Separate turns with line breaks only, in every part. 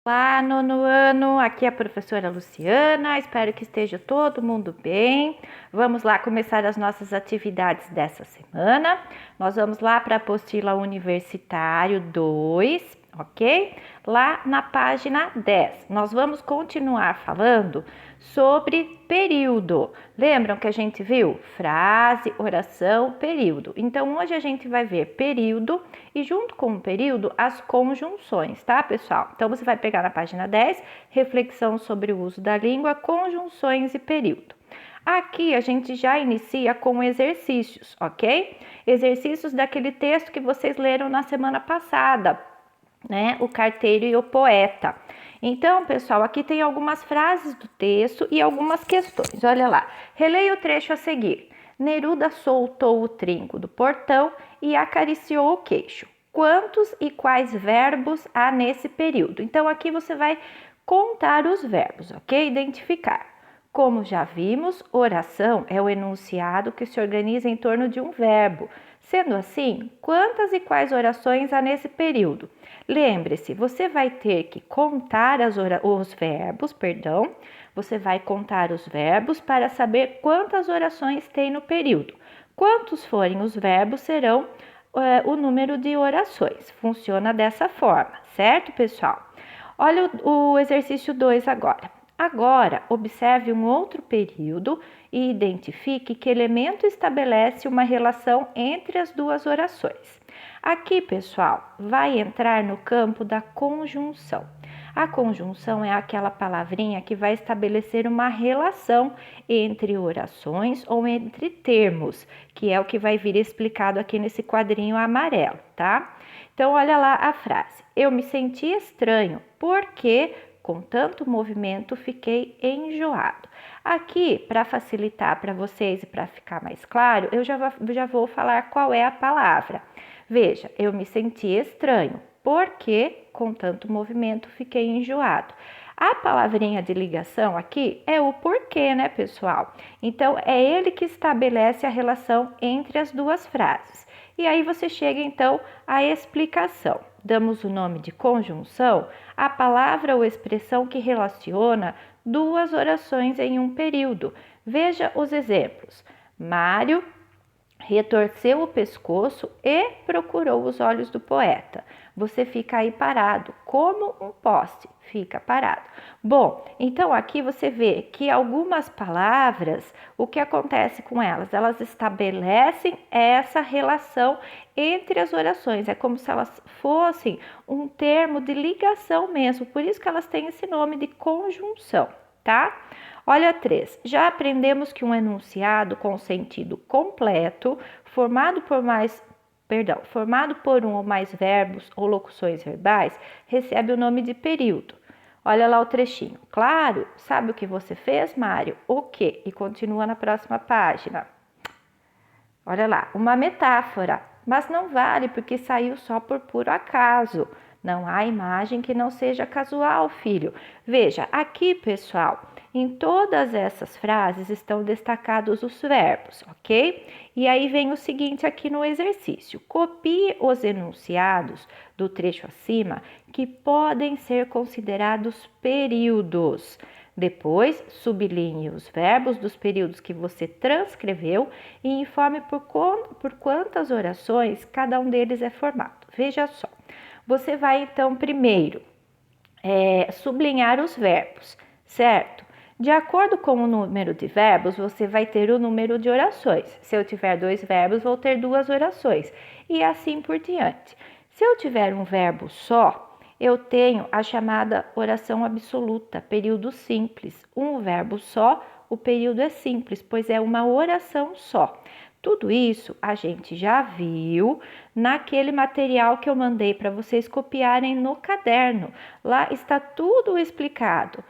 Olá, nono ano, aqui é a professora Luciana, espero que esteja todo mundo bem. Vamos lá começar as nossas atividades dessa semana. Nós vamos lá para a apostila Universitário 2, ok? Lá na página 10. Nós vamos continuar falando sobre período. Lembram que a gente viu frase, oração, período? Então, hoje a gente vai ver período e junto com o período as conjunções, tá, pessoal? Então, você vai pegar na página 10, reflexão sobre o uso da língua, conjunções e período. Aqui a gente já inicia com exercícios, ok? Exercícios daquele texto que vocês leram na semana passada, né? O carteiro e o poeta. Então, pessoal, aqui tem algumas frases do texto e algumas questões. Olha lá, releia o trecho a seguir. Neruda soltou o trinco do portão e acariciou o queixo. Quantos e quais verbos há nesse período? Então, aqui você vai contar os verbos, ok? Identificar. Como já vimos, oração é o enunciado que se organiza em torno de um verbo. Sendo assim, quantas e quais orações há nesse período? Lembre-se, você vai ter que contar os verbos, você vai contar os verbos para saber quantas orações tem no período. Quantos forem os verbos serão o número de orações. Funciona dessa forma, certo, pessoal? Olha o exercício 2 agora. Agora, observe um outro período e identifique que elemento estabelece uma relação entre as duas orações. Aqui, pessoal, vai entrar no campo da conjunção. A conjunção é aquela palavrinha que vai estabelecer uma relação entre orações ou entre termos, que é o que vai vir explicado aqui nesse quadrinho amarelo, tá? Então, olha lá a frase. Eu me senti estranho porque com tanto movimento fiquei enjoado. Aqui, para facilitar para vocês e para ficar mais claro, eu já vou falar qual é a palavra. Veja, eu me senti estranho, porque com tanto movimento fiquei enjoado. A palavrinha de ligação aqui é o porquê, né, pessoal? Então, é ele que estabelece a relação entre as duas frases. E aí você chega, então, à explicação. Damos o nome de conjunção à palavra ou expressão que relaciona duas orações em um período. Veja os exemplos. Mário retorceu o pescoço e procurou os olhos do poeta. Você fica aí parado, como um poste, fica parado. Bom, então aqui você vê que algumas palavras, o que acontece com elas? Elas estabelecem essa relação entre as orações. É como se elas fossem um termo de ligação mesmo, por isso que elas têm esse nome de conjunção, tá? Olha 3. Já aprendemos que um enunciado com sentido completo, formado por um ou mais verbos ou locuções verbais, recebe o nome de período. Olha lá o trechinho. Claro, sabe o que você fez, Mário? O quê? E continua na próxima página. Olha lá, uma metáfora, mas não vale porque saiu só por puro acaso. Não há imagem que não seja casual, filho. Veja, aqui, pessoal, em todas essas frases estão destacados os verbos, ok? E aí vem o seguinte aqui no exercício. Copie os enunciados do trecho acima que podem ser considerados períodos. Depois, sublinhe os verbos dos períodos que você transcreveu e informe por quantas orações cada um deles é formado. Veja só. Você vai, então, primeiro sublinhar os verbos, certo? De acordo com o número de verbos, você vai ter o número de orações. Se eu tiver 2 verbos, vou ter 2 orações. E assim por diante. Se eu tiver um verbo só, eu tenho a chamada oração absoluta, período simples. Um verbo só, o período é simples, pois é uma oração só. Tudo isso a gente já viu naquele material que eu mandei para vocês copiarem no caderno. Lá está tudo explicado.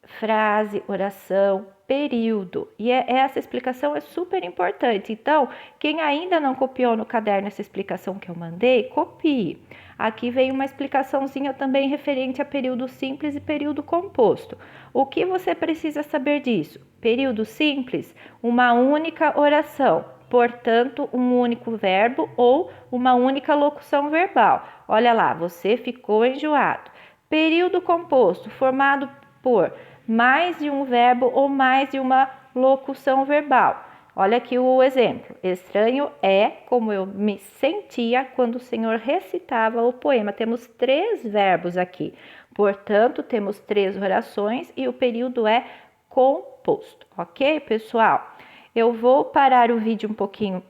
Frase, oração, período. E essa explicação é super importante. Então, quem ainda não copiou no caderno essa explicação que eu mandei, copie. Aqui vem uma explicaçãozinha também referente a período simples e período composto. O que você precisa saber disso? Período simples, uma única oração. Portanto, um único verbo ou uma única locução verbal. Olha lá, você ficou enjoado. Período composto, formado por mais de um verbo ou mais de uma locução verbal. Olha aqui o exemplo. Estranho é como eu me sentia quando o Senhor recitava o poema. Temos 3 verbos aqui. Portanto, temos 3 orações e o período é composto. Ok, pessoal? Eu vou parar o vídeo um pouquinho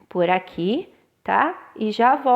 por aqui, tá? E já volto.